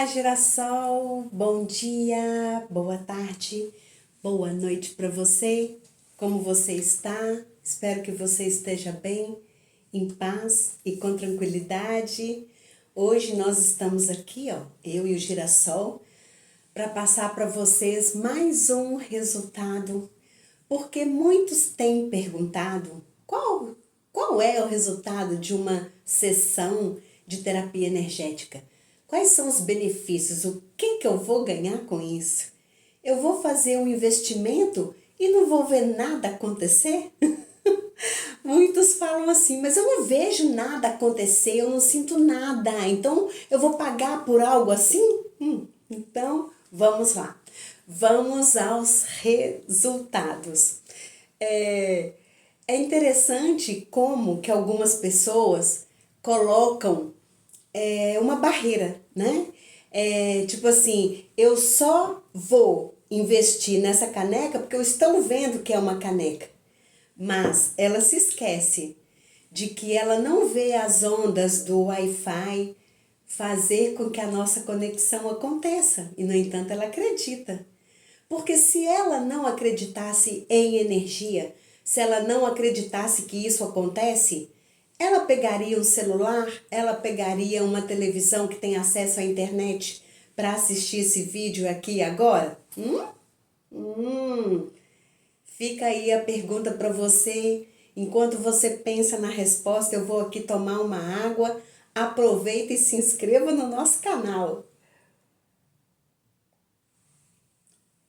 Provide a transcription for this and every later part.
Olá, girassol! Bom dia, boa tarde, boa noite para você. Como você está? Espero que você esteja bem, em paz e com tranquilidade. Hoje nós estamos aqui, eu e o girassol, para passar para vocês mais um resultado, porque muitos têm perguntado qual é o resultado de uma sessão de terapia energética. Quais são os benefícios? O que eu vou ganhar com isso? Eu vou fazer um investimento e não vou ver nada acontecer? Muitos falam assim, mas eu não vejo nada acontecer, eu não sinto nada, então eu vou pagar por algo assim? Então, vamos lá. Vamos aos resultados. É interessante como que algumas pessoas colocam uma barreira, né? Tipo assim, eu só vou investir nessa caneca porque eu estou vendo que é uma caneca. Mas ela se esquece de que ela não vê as ondas do Wi-Fi fazer com que a nossa conexão aconteça. E, no entanto, ela acredita. Porque se ela não acreditasse em energia, se ela não acreditasse que isso acontece, ela pegaria um celular, ela pegaria uma televisão que tem acesso à internet para assistir esse vídeo aqui e agora? Fica aí a pergunta para você. Enquanto você pensa na resposta, eu vou aqui tomar uma água. Aproveita e se inscreva no nosso canal.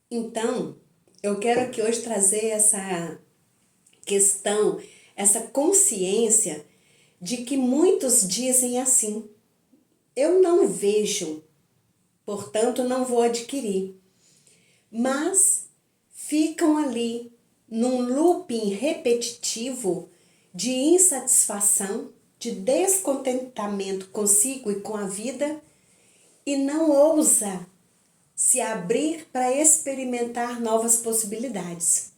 Então, eu quero aqui hoje trazer essa questão, essa consciência de que muitos dizem assim: eu não vejo, portanto não vou adquirir. Mas ficam ali num looping repetitivo de insatisfação, de descontentamento consigo e com a vida e não ousa se abrir para experimentar novas possibilidades.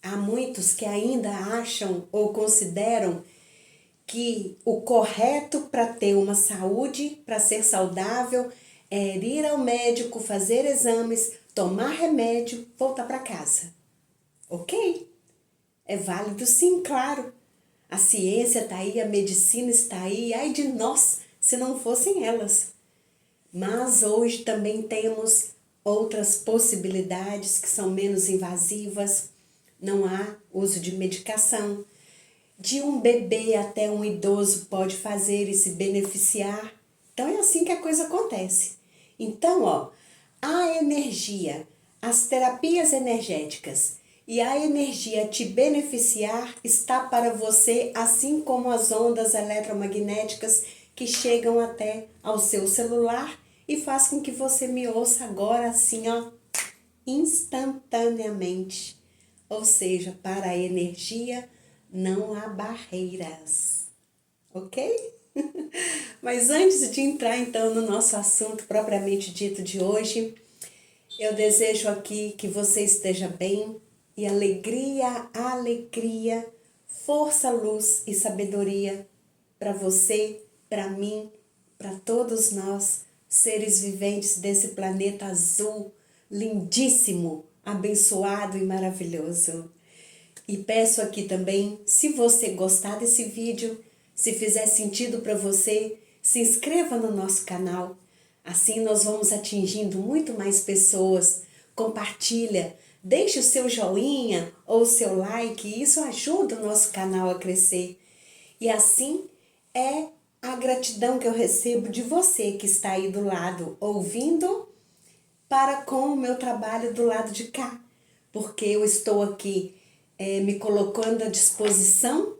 Há muitos que ainda acham ou consideram que o correto para ter uma saúde, para ser saudável, é ir ao médico, fazer exames, tomar remédio, voltar para casa. Ok? É válido sim, claro. A ciência está aí, a medicina está aí, ai de nós se não fossem elas. Mas hoje também temos outras possibilidades que são menos invasivas. Não há uso de medicação. De um bebê até um idoso pode fazer e se beneficiar. Então é assim que a coisa acontece. Então, a energia, as terapias energéticas e a energia te beneficiar está para você, assim como as ondas eletromagnéticas que chegam até ao seu celular e faz com que você me ouça agora assim, instantaneamente. Ou seja, para a energia não há barreiras, ok? Mas antes de entrar então no nosso assunto propriamente dito de hoje, eu desejo aqui que você esteja bem e alegria, força, luz e sabedoria para você, para mim, para todos nós, seres viventes desse planeta azul, lindíssimo, abençoado e maravilhoso. E peço aqui também, se você gostar desse vídeo, se fizer sentido para você, se inscreva no nosso canal. Assim nós vamos atingindo muito mais pessoas. Compartilha, deixe o seu joinha ou o seu like, isso ajuda o nosso canal a crescer. E assim é a gratidão que eu recebo de você que está aí do lado ouvindo para com o meu trabalho do lado de cá. Porque eu estou aqui me colocando à disposição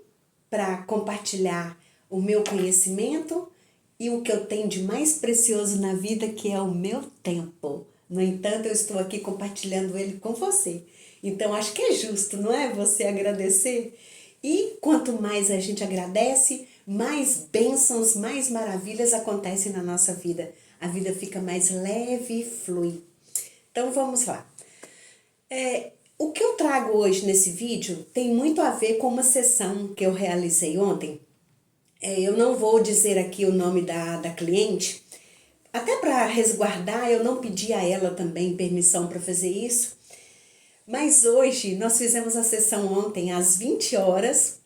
para compartilhar o meu conhecimento e o que eu tenho de mais precioso na vida, que é o meu tempo. No entanto, eu estou aqui compartilhando ele com você. Então, acho que é justo, não é? Você agradecer. E quanto mais a gente agradece, mais bênçãos, mais maravilhas acontecem na nossa vida. A vida fica mais leve e flui. Então, vamos lá. O que eu trago hoje nesse vídeo tem muito a ver com uma sessão que eu realizei ontem. Eu não vou dizer aqui o nome da cliente, até para resguardar, eu não pedi a ela também permissão para fazer isso. Mas hoje, nós fizemos a sessão ontem às 20 horas.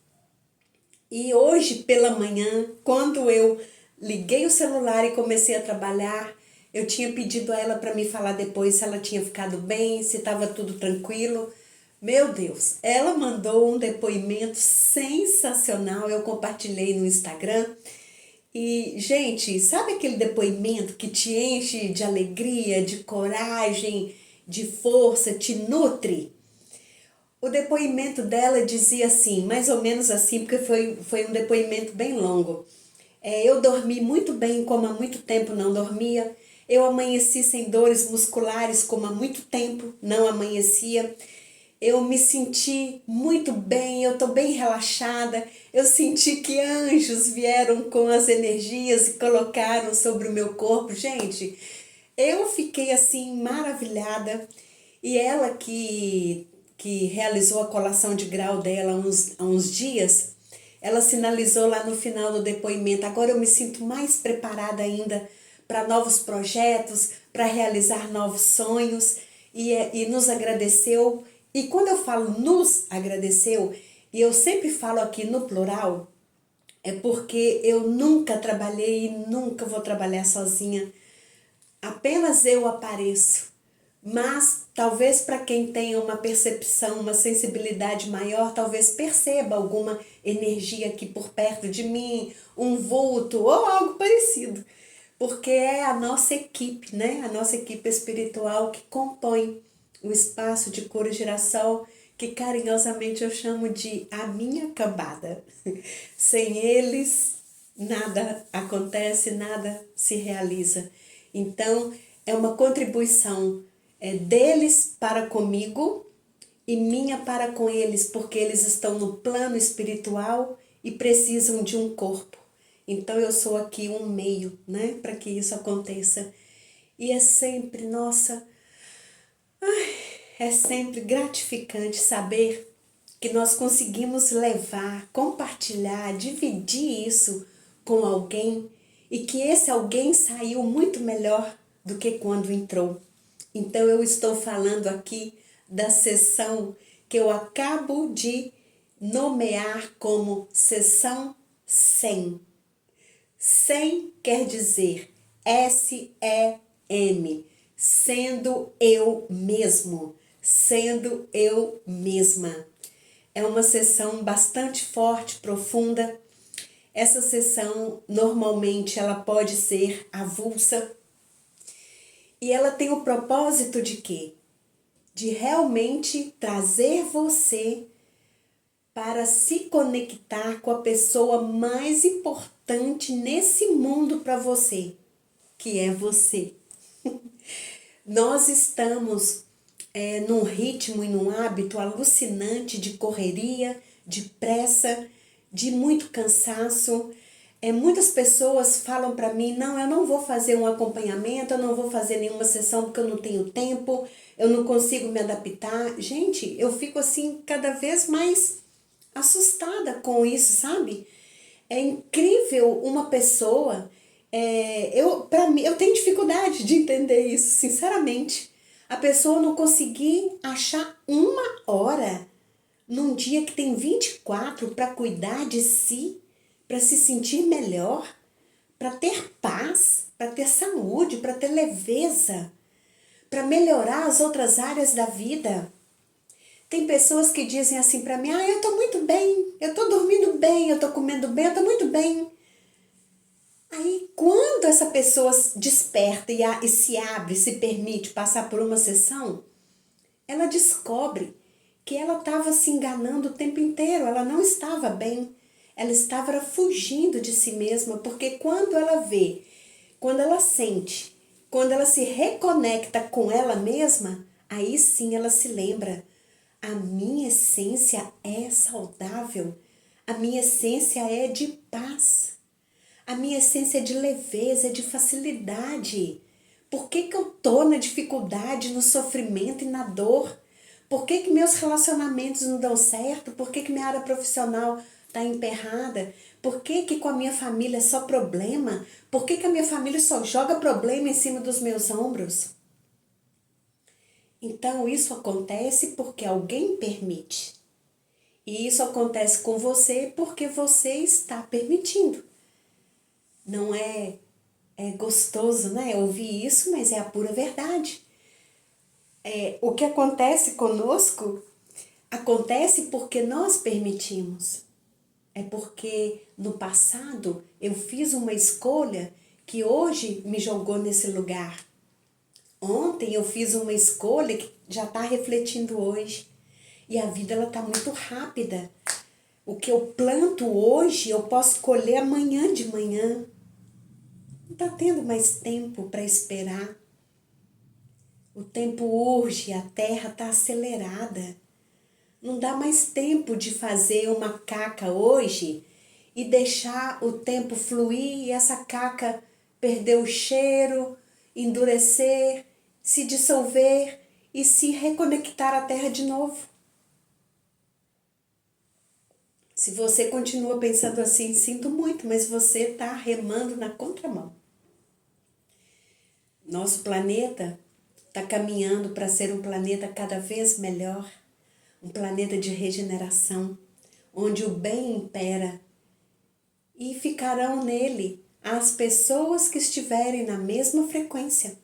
E hoje pela manhã, quando eu liguei o celular e comecei a trabalhar, eu tinha pedido a ela para me falar depois se ela tinha ficado bem, se estava tudo tranquilo. Meu Deus, ela mandou um depoimento sensacional, eu compartilhei no Instagram. E, gente, sabe aquele depoimento que te enche de alegria, de coragem, de força, te nutre? O depoimento dela dizia assim, mais ou menos assim, porque foi um depoimento bem longo. Eu dormi muito bem, como há muito tempo não dormia. Eu amanheci sem dores musculares, como há muito tempo não amanhecia. Eu me senti muito bem, eu estou bem relaxada. Eu senti que anjos vieram com as energias e colocaram sobre o meu corpo. Gente, eu fiquei assim maravilhada. E ela que realizou a colação de grau dela há uns dias, ela sinalizou lá no final do depoimento: agora eu me sinto mais preparada ainda para novos projetos, para realizar novos sonhos, e nos agradeceu. E quando eu falo nos agradeceu, e eu sempre falo aqui no plural, é porque eu nunca trabalhei e nunca vou trabalhar sozinha. Apenas eu apareço. Mas talvez para quem tenha uma percepção, uma sensibilidade maior, talvez perceba alguma energia aqui por perto de mim, um vulto ou algo parecido. Porque é a nossa equipe, né? A nossa equipe espiritual que compõe o espaço de cura e girassol, que carinhosamente eu chamo de a minha cambada. Sem eles, nada acontece, nada se realiza. Então, é uma contribuição deles para comigo e minha para com eles, porque eles estão no plano espiritual e precisam de um corpo. Então eu sou aqui um meio, né, para que isso aconteça. E é sempre, nossa, é sempre gratificante saber que nós conseguimos levar, compartilhar, dividir isso com alguém e que esse alguém saiu muito melhor do que quando entrou. Então eu estou falando aqui da sessão que eu acabo de nomear como sessão 100. 100 quer dizer SEM, sendo eu mesmo, sendo eu mesma. É uma sessão bastante forte, profunda. Essa sessão, normalmente, ela pode ser avulsa. E ela tem o propósito de quê? De realmente trazer você para se conectar com a pessoa mais importante nesse mundo para você, que é você. Nós estamos num ritmo e num hábito alucinante de correria, de pressa, de muito cansaço. Muitas pessoas falam para mim: não, eu não vou fazer um acompanhamento, eu não vou fazer nenhuma sessão porque eu não tenho tempo, eu não consigo me adaptar. Gente, eu fico assim cada vez mais assustada com isso, sabe? É incrível uma pessoa. Para mim, eu tenho dificuldade de entender isso, sinceramente. A pessoa não conseguir achar uma hora num dia que tem 24 para cuidar de si, para se sentir melhor, para ter paz, para ter saúde, para ter leveza, para melhorar as outras áreas da vida. Tem pessoas que dizem assim para mim: eu tô muito bem, eu tô dormindo bem, eu tô comendo bem, eu tô muito bem. Aí, quando essa pessoa desperta e se abre, se permite passar por uma sessão, ela descobre que ela estava se enganando o tempo inteiro, ela não estava bem, ela estava fugindo de si mesma, porque quando ela vê, quando ela sente, quando ela se reconecta com ela mesma, aí sim ela se lembra: a minha essência é saudável, a minha essência é de paz. A minha essência é de leveza, é de facilidade. Por que eu tô na dificuldade, no sofrimento e na dor? Por que meus relacionamentos não dão certo? Por que minha área profissional está emperrada? Por que que com a minha família é só problema? Por que que a minha família só joga problema em cima dos meus ombros? Então isso acontece porque alguém permite. E isso acontece com você porque você está permitindo. Não é gostoso, né? Ouvir isso, mas é a pura verdade. O que acontece conosco acontece porque nós permitimos. É porque no passado eu fiz uma escolha que hoje me jogou nesse lugar. Ontem eu fiz uma escolha que já está refletindo hoje. E a vida ela está muito rápida. O que eu planto hoje eu posso colher amanhã de manhã. Não está tendo mais tempo para esperar. O tempo urge, a terra está acelerada. Não dá mais tempo de fazer uma caca hoje e deixar o tempo fluir e essa caca perder o cheiro, endurecer, se dissolver e se reconectar à terra de novo. Se você continua pensando assim, sinto muito, mas você está remando na contramão. Nosso planeta está caminhando para ser um planeta cada vez melhor, um planeta de regeneração, onde o bem impera e ficarão nele as pessoas que estiverem na mesma frequência.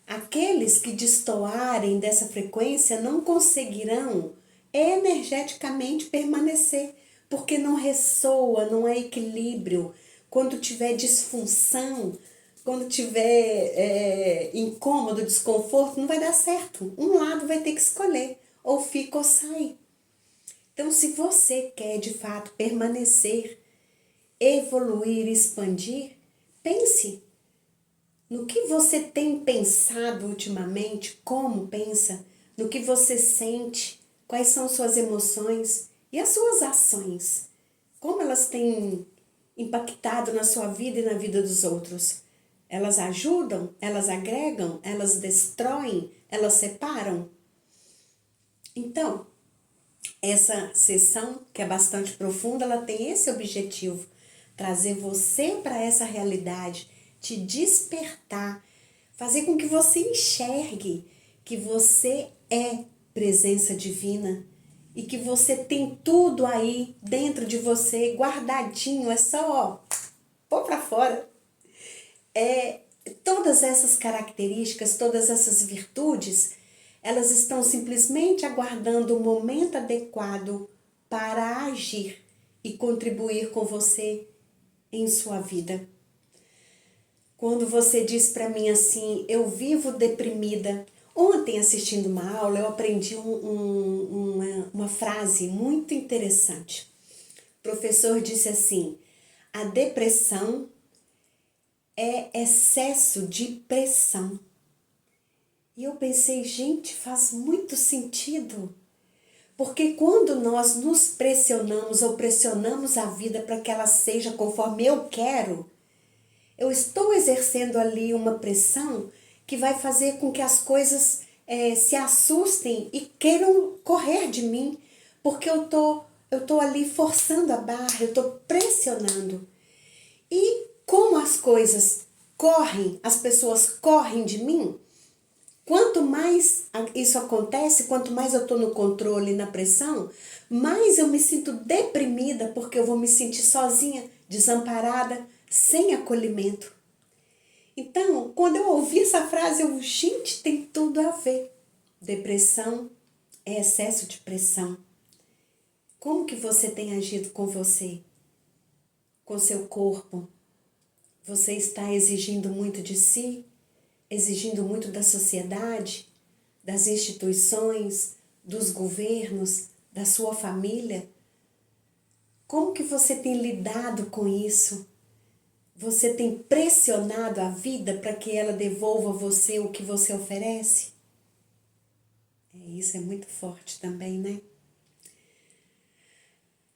Aqueles que destoarem dessa frequência não conseguirão energeticamente permanecer, porque não ressoa, não é equilíbrio. Quando tiver disfunção, quando tiver incômodo, desconforto, não vai dar certo. Um lado vai ter que escolher, ou fica ou sai. Então, se você quer de fato permanecer, evoluir, expandir, pense no que você tem pensado ultimamente, como pensa, no que você sente, quais são suas emoções e as suas ações, como elas têm impactado na sua vida e na vida dos outros. Elas ajudam? Elas agregam? Elas destroem? Elas separam? Então, essa sessão, que é bastante profunda, ela tem esse objetivo, trazer você para essa realidade, te despertar, fazer com que você enxergue que você é presença divina e que você tem tudo aí dentro de você, guardadinho, é só pôr para fora. Todas essas características, todas essas virtudes, elas estão simplesmente aguardando o momento adequado para agir e contribuir com você em sua vida. Quando você diz para mim assim, eu vivo deprimida. Ontem, assistindo uma aula, eu aprendi uma frase muito interessante. O professor disse assim, a depressão é excesso de pressão. E eu pensei, gente, faz muito sentido. Porque quando nós nos pressionamos ou pressionamos a vida para que ela seja conforme eu quero, eu estou exercendo ali uma pressão que vai fazer com que as coisas se assustem e queiram correr de mim, porque eu tô ali forçando a barra, eu estou pressionando. E como as coisas correm, as pessoas correm de mim, quanto mais isso acontece, quanto mais eu estou no controle e na pressão, mais eu me sinto deprimida, porque eu vou me sentir sozinha, desamparada, sem acolhimento. Então, quando eu ouvi essa frase, gente, tem tudo a ver. Depressão é excesso de pressão. Como que você tem agido com você? Com seu corpo? Você está exigindo muito de si? Exigindo muito da sociedade? Das instituições? Dos governos? Da sua família? Como que você tem lidado com isso? Você tem pressionado a vida para que ela devolva a você o que você oferece? Isso é muito forte também, né?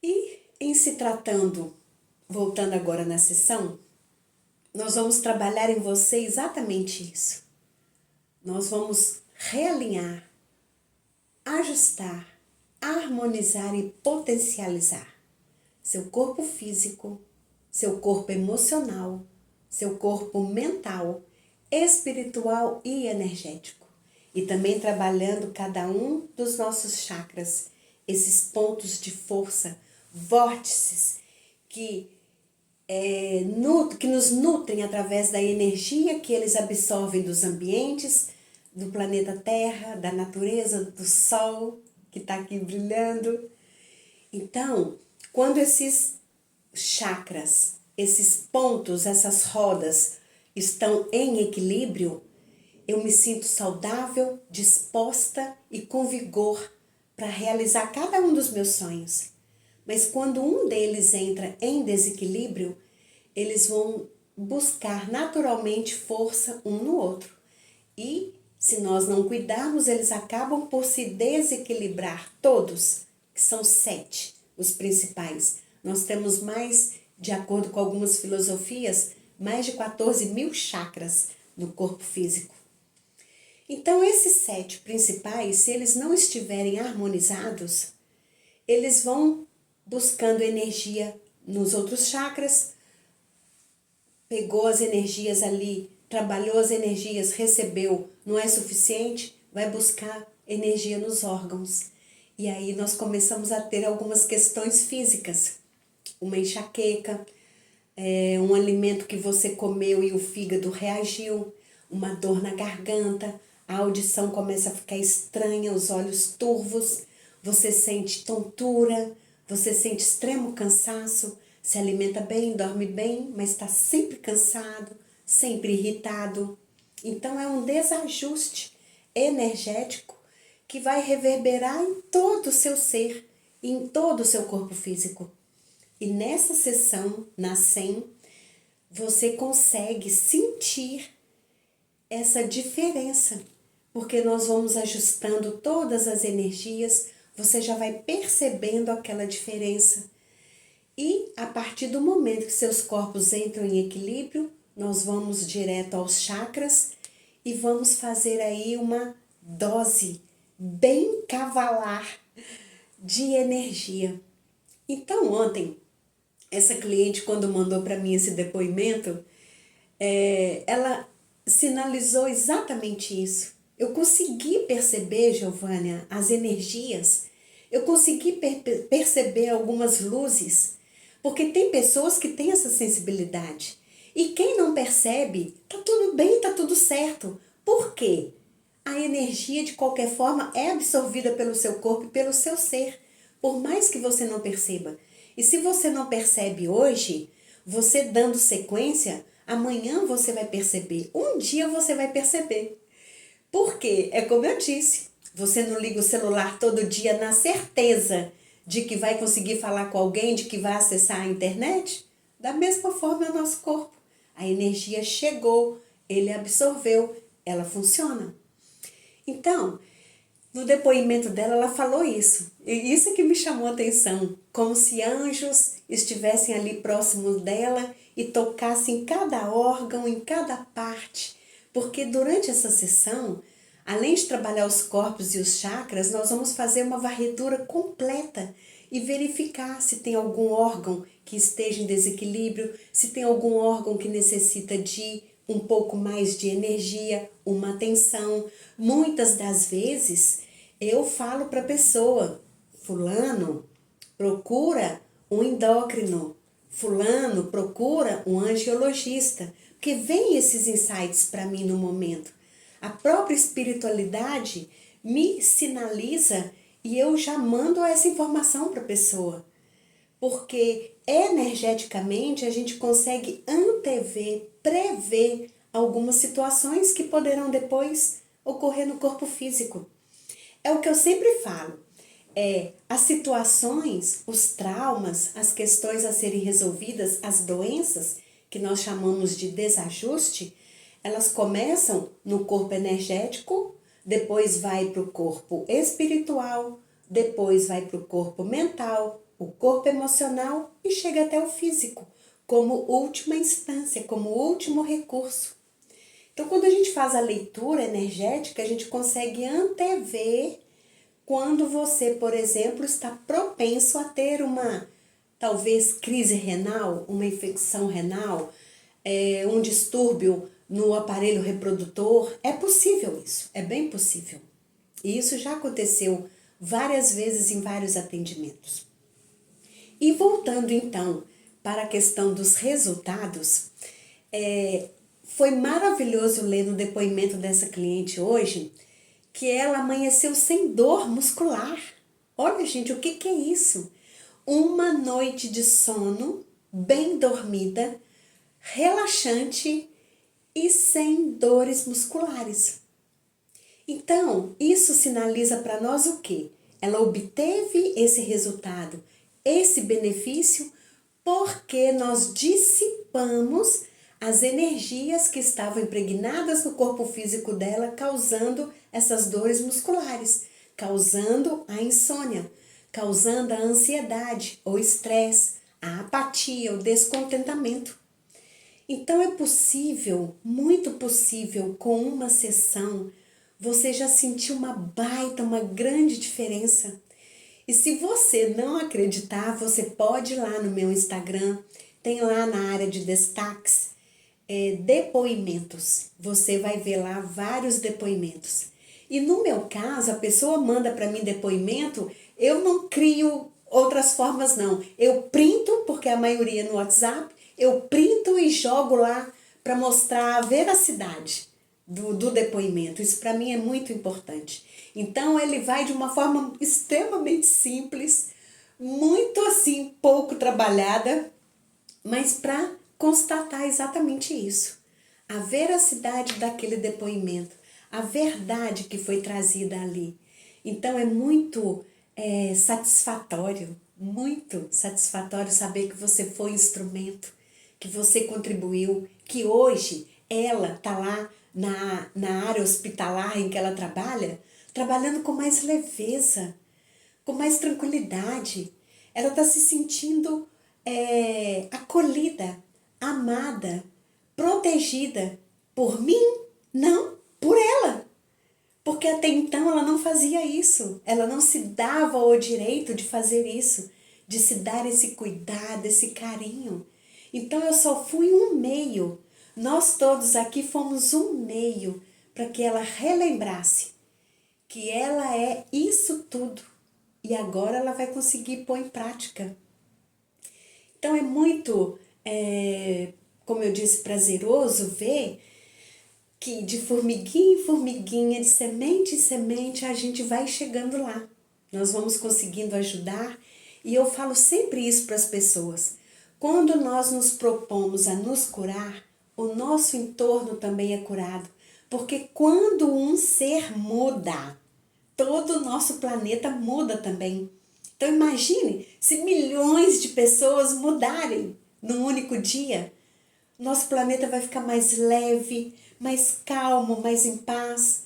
E em se tratando, voltando agora na sessão, nós vamos trabalhar em você exatamente isso. Nós vamos realinhar, ajustar, harmonizar e potencializar. seu corpo físico, seu corpo emocional, seu corpo mental, espiritual e energético. E também trabalhando cada um dos nossos chakras, esses pontos de força, vórtices que nos nutrem através da energia que eles absorvem dos ambientes, do planeta Terra, da natureza, do Sol que está aqui brilhando. Então, quando esses chakras, esses pontos, essas rodas estão em equilíbrio, eu me sinto saudável, disposta e com vigor para realizar cada um dos meus sonhos. Mas quando um deles entra em desequilíbrio, eles vão buscar naturalmente força um no outro. E se nós não cuidarmos, eles acabam por se desequilibrar todos, que são 7, os principais. Nós temos mais, de acordo com algumas filosofias, mais de 14 mil chakras no corpo físico. Então, esses 7 principais, se eles não estiverem harmonizados, eles vão buscando energia nos outros chakras, pegou as energias ali, trabalhou as energias, recebeu, não é suficiente, vai buscar energia nos órgãos. E aí nós começamos a ter algumas questões físicas, uma enxaqueca, um alimento que você comeu e o fígado reagiu, uma dor na garganta, a audição começa a ficar estranha, os olhos turvos, você sente tontura, você sente extremo cansaço, se alimenta bem, dorme bem, mas está sempre cansado, sempre irritado. Então é um desajuste energético que vai reverberar em todo o seu ser, em todo o seu corpo físico. E nessa sessão, na SEM, você consegue sentir essa diferença, porque nós vamos ajustando todas as energias, você já vai percebendo aquela diferença. E a partir do momento que seus corpos entram em equilíbrio, nós vamos direto aos chakras e vamos fazer aí uma dose bem cavalar de energia. Então ontem, essa cliente quando mandou para mim esse depoimento, ela sinalizou exatamente isso. Eu consegui perceber, Giovânia, as energias, eu consegui perceber algumas luzes, porque tem pessoas que têm essa sensibilidade. E quem não percebe, tá tudo bem, tá tudo certo. Por quê? A energia, de qualquer forma, é absorvida pelo seu corpo e pelo seu ser, por mais que você não perceba. E se você não percebe hoje, você dando sequência, amanhã você vai perceber, um dia você vai perceber. Porque, é como eu disse, você não liga o celular todo dia na certeza de que vai conseguir falar com alguém, de que vai acessar a internet? Da mesma forma é o nosso corpo. A energia chegou, ele absorveu, ela funciona. Então, no depoimento dela, ela falou isso. E isso que me chamou a atenção. Como se anjos estivessem ali próximos dela e tocassem em cada órgão, em cada parte. Porque durante essa sessão, além de trabalhar os corpos e os chakras, nós vamos fazer uma varredura completa e verificar se tem algum órgão que esteja em desequilíbrio, se tem algum órgão que necessita de um pouco mais de energia, uma atenção. Muitas das vezes eu falo para a pessoa, fulano, procura um endócrino, fulano, procura um angiologista, porque vem esses insights para mim no momento. A própria espiritualidade me sinaliza e eu já mando essa informação para a pessoa. Porque energeticamente a gente consegue antever, prever algumas situações que poderão depois ocorrer no corpo físico. É o que eu sempre falo. As situações, os traumas, as questões a serem resolvidas, as doenças, que nós chamamos de desajuste, elas começam no corpo energético, depois vai para o corpo espiritual, depois vai para o corpo mental, o corpo emocional e chega até o físico, como última instância, como último recurso. Então, quando a gente faz a leitura energética, a gente consegue antever quando você, por exemplo, está propenso a ter uma talvez crise renal, uma infecção renal, um distúrbio no aparelho reprodutor. É possível isso, é bem possível. E isso já aconteceu várias vezes em vários atendimentos. E voltando então para a questão dos resultados, foi maravilhoso ler no depoimento dessa cliente hoje que ela amanheceu sem dor muscular. Olha, gente, o que é isso? Uma noite de sono bem dormida, relaxante e sem dores musculares. Então, isso sinaliza para nós o quê? Ela obteve esse resultado, esse benefício, porque nós dissipamos as energias que estavam impregnadas no corpo físico dela, causando essas dores musculares, causando a insônia, causando a ansiedade, o estresse, a apatia, o descontentamento. Então é possível, muito possível, com uma sessão, você já sentiu uma grande diferença. E se você não acreditar, você pode ir lá no meu Instagram, tem lá na área de destaques, depoimentos. Você vai ver lá vários depoimentos. E no meu caso, a pessoa manda para mim depoimento, eu não crio outras formas não. Eu printo, porque a maioria no WhatsApp, eu printo e jogo lá para mostrar a veracidade do depoimento. Isso para mim é muito importante. Então ele vai de uma forma extremamente simples, muito assim, pouco trabalhada, mas para constatar exatamente isso. A veracidade daquele depoimento, a verdade que foi trazida ali. Então é muito muito satisfatório saber que você foi instrumento, que você contribuiu, que hoje ela está lá na área hospitalar em que ela trabalha, trabalhando com mais leveza, com mais tranquilidade. Ela está se sentindo acolhida, amada, protegida por mim, não por ela. Porque até então ela não fazia isso, ela não se dava o direito de fazer isso, de se dar esse cuidado, esse carinho. Então eu só fui um meio, nós todos aqui fomos um meio para que ela relembrasse que ela é isso tudo e agora ela vai conseguir pôr em prática. Então é muito, como eu disse, prazeroso ver que de formiguinha em formiguinha, de semente em semente, a gente vai chegando lá. Nós vamos conseguindo ajudar e eu falo sempre isso para as pessoas. Quando nós nos propomos a nos curar, o nosso entorno também é curado. Porque quando um ser muda, todo o nosso planeta muda também. Então imagine se milhões de pessoas mudarem num único dia. Nosso planeta vai ficar mais leve, mais calmo, mais em paz.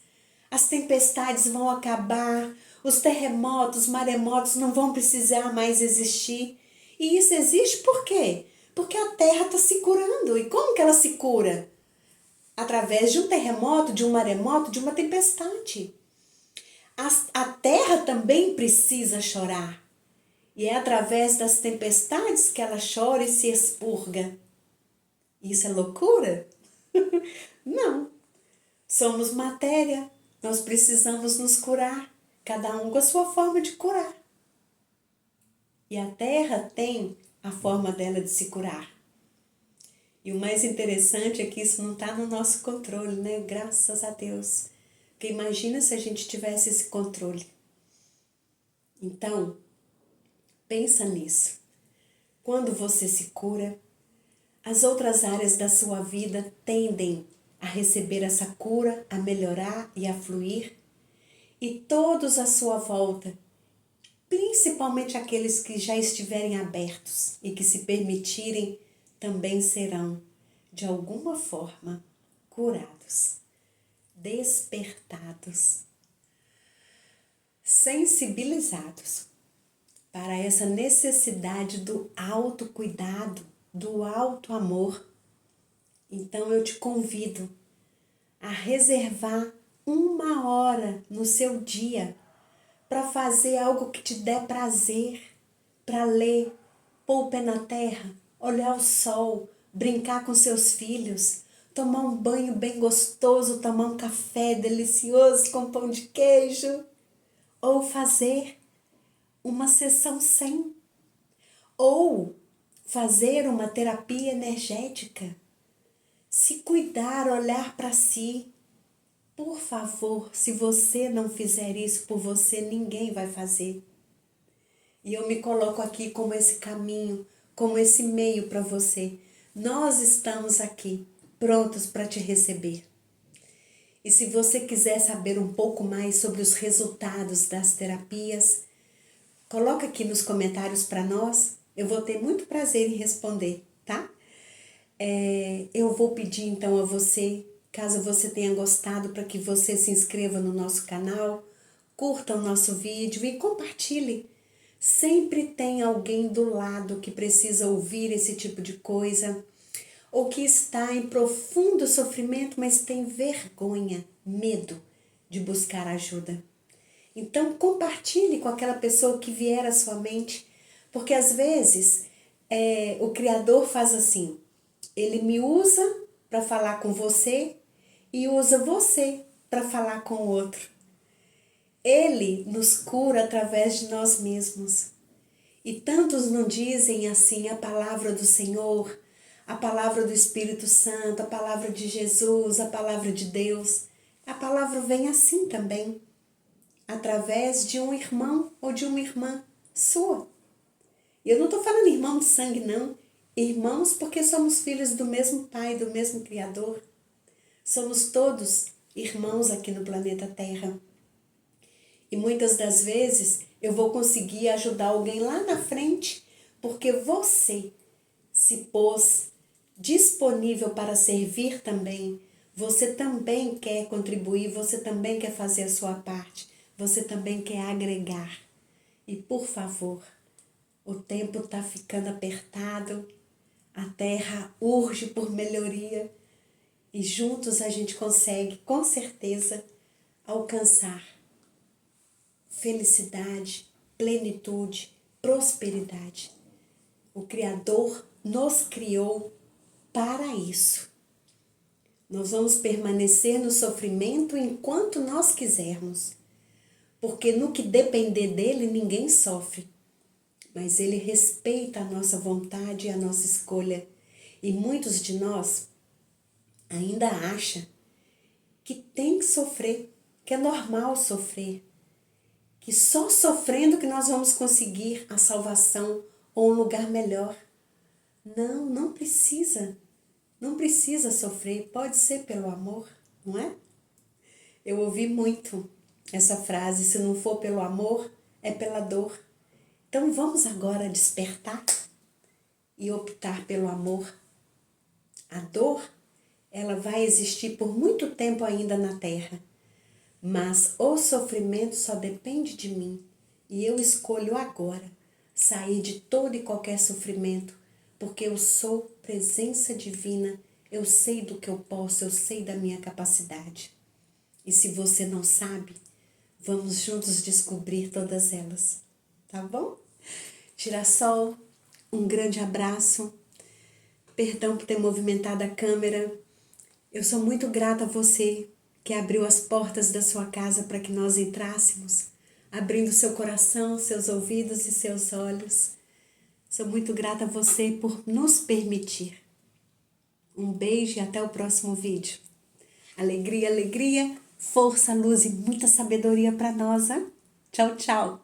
As tempestades vão acabar, os terremotos, maremotos não vão precisar mais existir. E isso existe por quê? Porque a Terra está se curando. E como que ela se cura? Através de um terremoto, de um maremoto, de uma tempestade. A Terra também precisa chorar. E é através das tempestades que ela chora e se expurga. Isso é loucura? Não. Somos matéria. Nós precisamos nos curar. Cada um com a sua forma de curar. E a Terra tem a forma dela de se curar. E o mais interessante é que isso não está no nosso controle, né? Graças a Deus. Porque imagina se a gente tivesse esse controle. Então, pensa nisso. Quando você se cura, as outras áreas da sua vida tendem a receber essa cura, a melhorar e a fluir. E todos à sua volta, principalmente aqueles que já estiverem abertos e que se permitirem, também serão, de alguma forma, curados, despertados, sensibilizados para essa necessidade do autocuidado, do autoamor. Então eu te convido a reservar 1 hora no seu dia para fazer algo que te dê prazer, para ler, pôr o pé na terra, olhar o sol, brincar com seus filhos, tomar um banho bem gostoso, tomar um café delicioso com pão de queijo, ou fazer uma sessão zen, ou fazer uma terapia energética, se cuidar, olhar para si. Por favor, se você não fizer isso por você, ninguém vai fazer. E eu me coloco aqui como esse caminho, como esse meio para você. Nós estamos aqui, prontos para te receber. E se você quiser saber um pouco mais sobre os resultados das terapias, coloca aqui nos comentários para nós. Eu vou ter muito prazer em responder, tá? Eu vou pedir então a você, caso você tenha gostado, para que você se inscreva no nosso canal, curta o nosso vídeo e compartilhe. Sempre tem alguém do lado que precisa ouvir esse tipo de coisa, ou que está em profundo sofrimento, mas tem vergonha, medo de buscar ajuda. Então compartilhe com aquela pessoa que vier à sua mente, porque às vezes o Criador faz assim, ele me usa para falar com você e usa você para falar com o outro. Ele nos cura através de nós mesmos. E tantos não dizem assim a palavra do Senhor, a palavra do Espírito Santo, a palavra de Jesus, a palavra de Deus. A palavra vem assim também, através de um irmão ou de uma irmã sua. E eu não estou falando irmão de sangue, não. Irmãos porque somos filhos do mesmo Pai, do mesmo Criador. Somos todos irmãos aqui no planeta Terra. E muitas das vezes eu vou conseguir ajudar alguém lá na frente porque você se pôs disponível para servir também. Você também quer contribuir, você também quer fazer a sua parte, você também quer agregar. E por favor, o tempo está ficando apertado, a terra urge por melhoria e juntos a gente consegue, com certeza, alcançar felicidade, plenitude, prosperidade. O Criador nos criou para isso. Nós vamos permanecer no sofrimento enquanto nós quisermos, porque no que depender dele ninguém sofre, mas ele respeita a nossa vontade e a nossa escolha. E muitos de nós ainda acham que tem que sofrer, que é normal sofrer, que só sofrendo que nós vamos conseguir a salvação ou um lugar melhor. Não, não precisa. Não precisa sofrer, pode ser pelo amor, não é? Eu ouvi muito essa frase, se não for pelo amor, é pela dor. Então vamos agora despertar e optar pelo amor. A dor, ela vai existir por muito tempo ainda na Terra, mas o sofrimento só depende de mim e eu escolho agora sair de todo e qualquer sofrimento, porque eu sou presença divina, eu sei do que eu posso, eu sei da minha capacidade. E se você não sabe, vamos juntos descobrir todas elas, tá bom? Girassol, um grande abraço, perdão por ter movimentado a câmera, eu sou muito grata a você que abriu as portas da sua casa para que nós entrássemos, abrindo seu coração, seus ouvidos e seus olhos. Sou muito grata a você por nos permitir. Um beijo e até o próximo vídeo. Alegria, alegria, força, luz e muita sabedoria para nós, hein? Tchau, tchau!